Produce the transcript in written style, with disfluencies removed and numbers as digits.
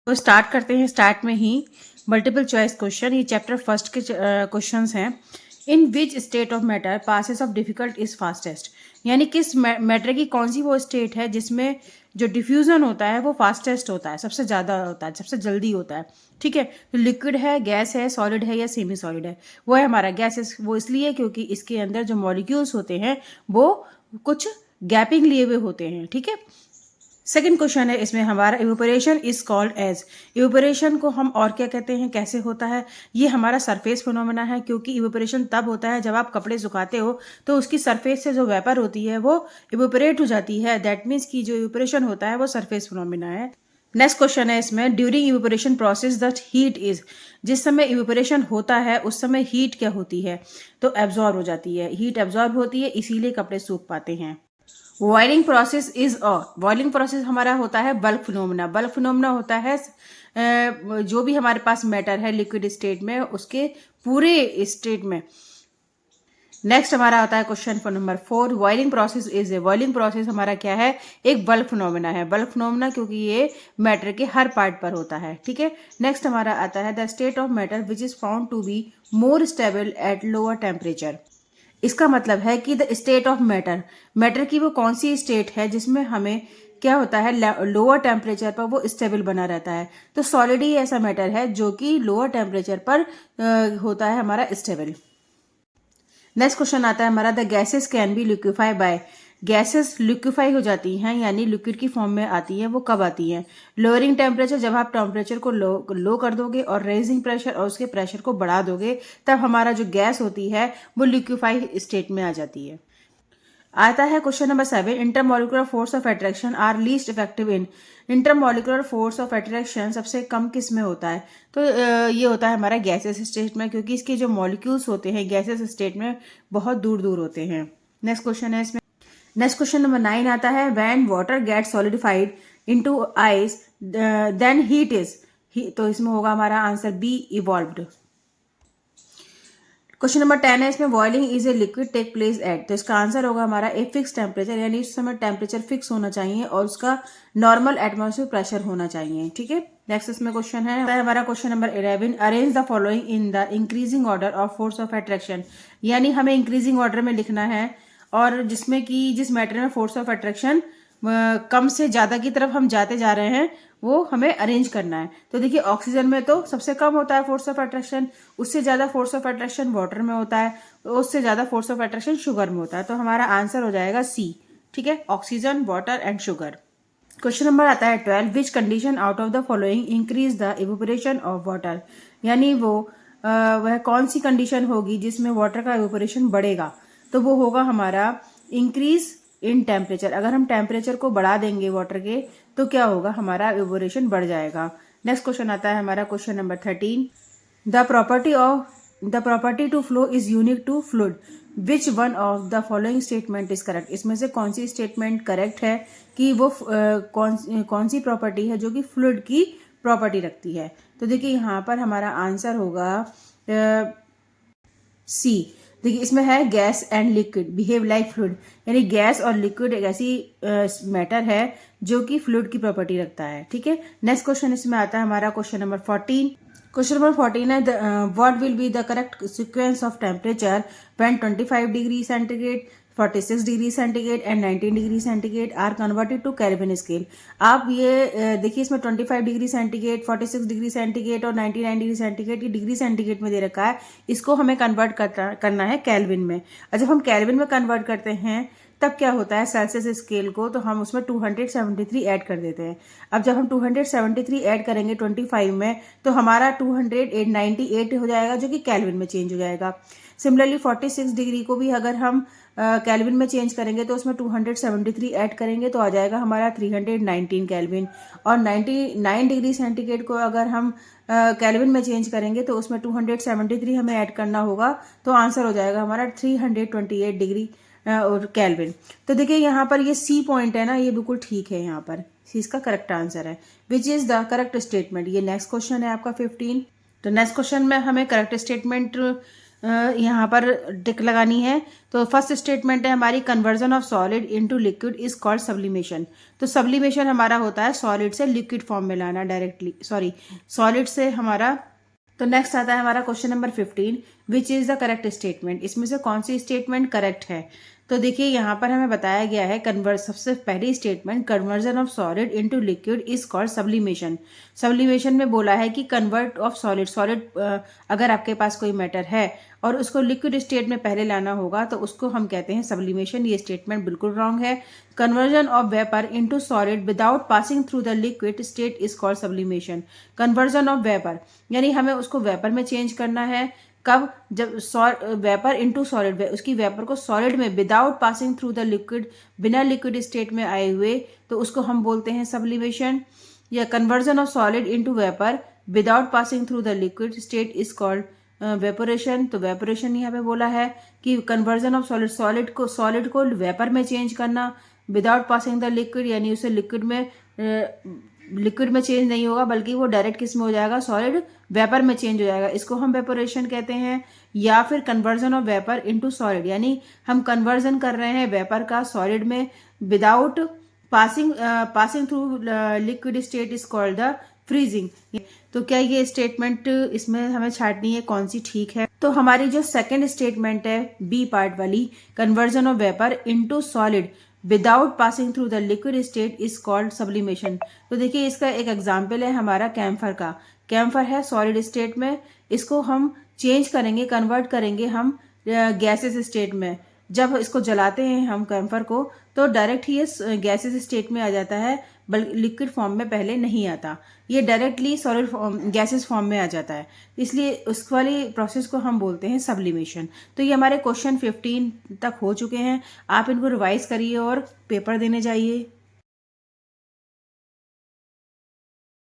तो स्टार्ट करते हैं। स्टार्ट में ही मल्टीपल चॉइस क्वेश्चन, ये चैप्टर फर्स्ट के क्वेश्चंस हैं। In which state of matter passes off difficult is fastest, यानी किस मैटर की कौन सी वो स्टेट है जिसमें जो डिफ्यूजन होता है वो फास्टेस्ट होता है, सबसे ज़्यादा होता है, सबसे जल्दी होता है। ठीक है, तो लिक्विड है, गैस है, सॉलिड है या सेमी सॉलिड है? वो है हमारा गैसेस। वो इसलिए क्योंकि इसके अंदर जो मॉलिक्यूल्स होते हैं वो कुछ गैपिंग लिए हुए होते हैं। ठीक है, सेकेंड क्वेश्चन है इसमें हमारा, evaporation is called as. Evaporation को हम और क्या कहते हैं, कैसे होता है? ये हमारा सरफेस फिनोमेना है, क्योंकि इवेपोरेशन तब होता है जब आप कपड़े सुखाते हो तो उसकी सरफेस से जो वेपर होती है वो इवेपोरेट हो जाती है। दैट मीन्स कि जो इवेपोरेशन होता है वो सरफेस फिनोमेना है। नेक्स्ट क्वेश्चन है इसमें, during evaporation process the heat is. जिस समय इवेपोरेशन होता है उस समय हीट क्या होती है? तो एब्जॉर्ब हो जाती है, हीट एब्जॉर्ब होती है, इसीलिए कपड़े सूख पाते हैं। Boiling process is boiling process हमारा होता है बल्क फिनोमेना। बल्क फिनोमेना होता है जो भी हमारे पास मैटर है लिक्विड स्टेट में, उसके पूरे स्टेट में। नेक्स्ट हमारा आता है question for number 4, boiling process is a. Boiling process हमारा क्या है? एक बल्क फिनोमेना है। बल्क फिनोमेना क्योंकि ये मैटर के हर पार्ट पर होता है। ठीक है, नेक्स्ट हमारा आता है the state of matter which is found to be more stable at lower temperature. इसका मतलब है कि the state of matter, matter की वो कौन सी स्टेट है जिसमें हमें क्या होता है, लोअर टेम्परेचर पर वो स्टेबल बना रहता है। तो सॉलिड ही ऐसा मैटर है जो कि लोअर टेम्परेचर पर होता है हमारा स्टेबल। नेक्स्ट क्वेश्चन आता है हमारा, the gases can be liquefy by. Gases liquefy हो जाती हैं, यानी लिक्विड की फॉर्म में आती हैं। वो कब आती हैं? लोअरिंग टेम्परेचर, जब आप टेम्परेचर को लो कर दोगे और रेजिंग प्रेशर और उसके प्रेशर को बढ़ा दोगे, तब हमारा जो गैस होती है वो लिक्विफाई स्टेट में आ जाती है। आता है question number 7, intermolecular force of attraction are least effective in. Intermolecular force of attraction सबसे कम किस में होता है? तो ये होता है हमारा गैसेस स्टेट में, क्योंकि इसके जो मॉलिक्यूल्स होते हैं गैसेस स्टेट में बहुत दूर दूर होते हैं। नेक्स्ट क्वेश्चन है इसमें, नेक्स्ट क्वेश्चन नंबर 9 आता है, when water get solidified into ice then heat is. तो इसमें होगा हमारा answer B, evolved. Question number 10 है इसमें, boiling is a liquid take place at. तो इसका आंसर होगा हमारा ए फिक्स टेम्परेचर, यानी इस समय टेम्परेचर फिक्स होना चाहिए और उसका नॉर्मल एटमॉस्फेयर प्रेशर होना चाहिए। ठीक है, नेक्स्ट इसमें क्वेश्चन है हमारा question number 11, arrange the following in the increasing order of force of attraction. यानी हमें इंक्रीजिंग ऑर्डर में लिखना है, और जिसमें कि जिस मैटर में फोर्स ऑफ अट्रैक्शन कम से ज्यादा की तरफ हम जाते जा रहे हैं वो हमें अरेंज करना है। तो देखिए, ऑक्सीजन में तो सबसे कम होता है फोर्स ऑफ अट्रैक्शन, उससे ज्यादा फोर्स ऑफ अट्रैक्शन वाटर में होता है, उससे ज्यादा फोर्स ऑफ अट्रैक्शन शुगर में होता है। तो हमारा आंसर हो जाएगा सी। ठीक है, oxygen, water and sugar. Question number आता है 12, which condition out of the following increase the evaporation of water. यानी वह कौन सी कंडीशन होगी जिसमें वाटर का इवेपोरेशन बढ़ेगा? तो वो होगा हमारा इंक्रीज इन टेम्परेचर। अगर हम टेम्परेचर को बढ़ा देंगे वाटर के तो क्या होगा, हमारा इवेपोरेशन बढ़ जाएगा। नेक्स्ट क्वेश्चन आता है हमारा question number 13, the property to flow is unique to fluid, which one of the following statement is correct. इसमें से कौन सी स्टेटमेंट करेक्ट है कि वो कौन सी प्रॉपर्टी है जो कि फ्लूइड की प्रॉपर्टी रखती है? तो देखिए यहाँ पर हमारा आंसर होगा सी। देखिए इसमें है gas and liquid behave like fluid, यानी गैस और लिक्विड एक ऐसी मैटर है जो कि फ्लूइड की प्रॉपर्टी रखता है। ठीक है, नेक्स्ट क्वेश्चन इसमें आता है हमारा क्वेश्चन नंबर 14। क्वेश्चन नंबर 14 है, what will be the correct sequence of temperature when 25 degree centigrade, 46 degree centigrade and 19 degree centigrade are converted to kelvin scale. आप ये देखिए, इसमें 25 डिग्री सेंटीग्रेड, 46 डिग्री सेंटीग्रेड और 99 डिग्री सेंटीग्रेड, ये degree centigrade में दे रखा है। इसको हमें कन्वर्ट करना है केल्विन में। और जब हम केल्विन में कन्वर्ट करते हैं तब क्या होता है, सेल्सियस स्केल को तो हम उसमें 273 ऐड कर देते हैं। अब जब हम 273 ऐड करेंगे 25 में तो हमारा 298 हो जाएगा, जो कि केल्विन में चेंज हो जाएगा। सिमिलरली 46 डिग्री को भी अगर हम केल्विन में चेंज करेंगे तो उसमें 273 ऐड करेंगे तो आ जाएगा हमारा 319 केल्विन। और 99 डिग्री सेंटीग्रेड को अगर हम केल्विन में चेंज करेंगे तो उसमें 273 हमें ऐड करना होगा, तो आंसर हो जाएगा हमारा 328 डिग्री और केल्विन। तो देखिए यहाँ पर ये सी पॉइंट है ना, ये बिल्कुल ठीक है, यहाँ पर सी इसका करेक्ट आंसर है, which is the correct statement. ये नेक्स्ट क्वेश्चन है आपका 15। तो नेक्स्ट क्वेश्चन में हमें करेक्ट स्टेटमेंट यहाँ पर टिक लगानी है। तो फर्स्ट स्टेटमेंट है हमारी, conversion of solid into liquid is called sublimation. तो सब्लिमेशन हमारा होता है सॉलिड से लिक्विड फॉर्म में लाना, डायरेक्टली सॉलिड से हमारा। तो नेक्स्ट आता है हमारा question number 15, which is the correct statement. इसमें से कौन सी स्टेटमेंट करेक्ट है। तो देखिए यहाँ पर हमें बताया गया है सबसे पहली statement, conversion of solid into liquid is called sublimation. Sublimation में बोला है कि कन्वर्ट ऑफ सॉलिड अगर आपके पास कोई मैटर है और उसको लिक्विड स्टेट में पहले लाना होगा तो उसको हम कहते हैं सब्लिमेशन। ये स्टेटमेंट बिल्कुल रॉन्ग है। Conversion of vapour into solid without passing through the liquid state is called sublimation. Conversion of vapour यानी हमें उसको वेपर में चेंज करना है। कब, जब वेपर इनटू सॉलिड, उसकी वेपर को सॉलिड में without passing through the liquid, बिना लिक्विड स्टेट में आए हुए, तो उसको हम बोलते हैं सब्लिमेशन। या conversion of solid into vapour without passing through the liquid state is called evaporation. तो वेपोरेशन यहाँ पे बोला है कि कन्वर्जन ऑफ सॉलिड को वेपर में चेंज करना विदाउट पासिंग द लिक्विड, यानी उसे लिक्विड में चेंज नहीं होगा बल्कि वो डायरेक्ट किस में हो जाएगा, सॉलिड वेपर में चेंज हो जाएगा, इसको हम वेपोरेशन कहते हैं। या फिर conversion of vapour into solid, यानी हम कन्वर्जन कर रहे हैं वेपर का सॉलिड में without passing through liquid state is called the freezing. तो क्या ये स्टेटमेंट इसमें हमें छांटनी है, कौन सी ठीक है। तो हमारी जो सेकंड स्टेटमेंट है बी पार्ट वाली, conversion of vapour into solid without passing through the liquid state is called sublimation. तो देखिए इसका एक एग्जाम्पल है हमारा कैम्फर का। कैम्फर है सॉलिड स्टेट में, इसको हम चेंज करेंगे, कन्वर्ट करेंगे हम गैसेस स्टेट में। जब इसको जलाते हैं हम कैम्फर को तो डायरेक्ट ही ये गैसेस स्टेट में आ जाता है, बल्कि लिक्विड फॉर्म में पहले नहीं आता, ये डायरेक्टली सॉलिड गैसेस फॉर्म में आ जाता है, इसलिए उस वाली प्रोसेस को हम बोलते हैं सब्लिमेशन। तो ये हमारे क्वेश्चन 15 तक हो चुके हैं। आप इनको रिवाइज करिए और पेपर देने जाइए।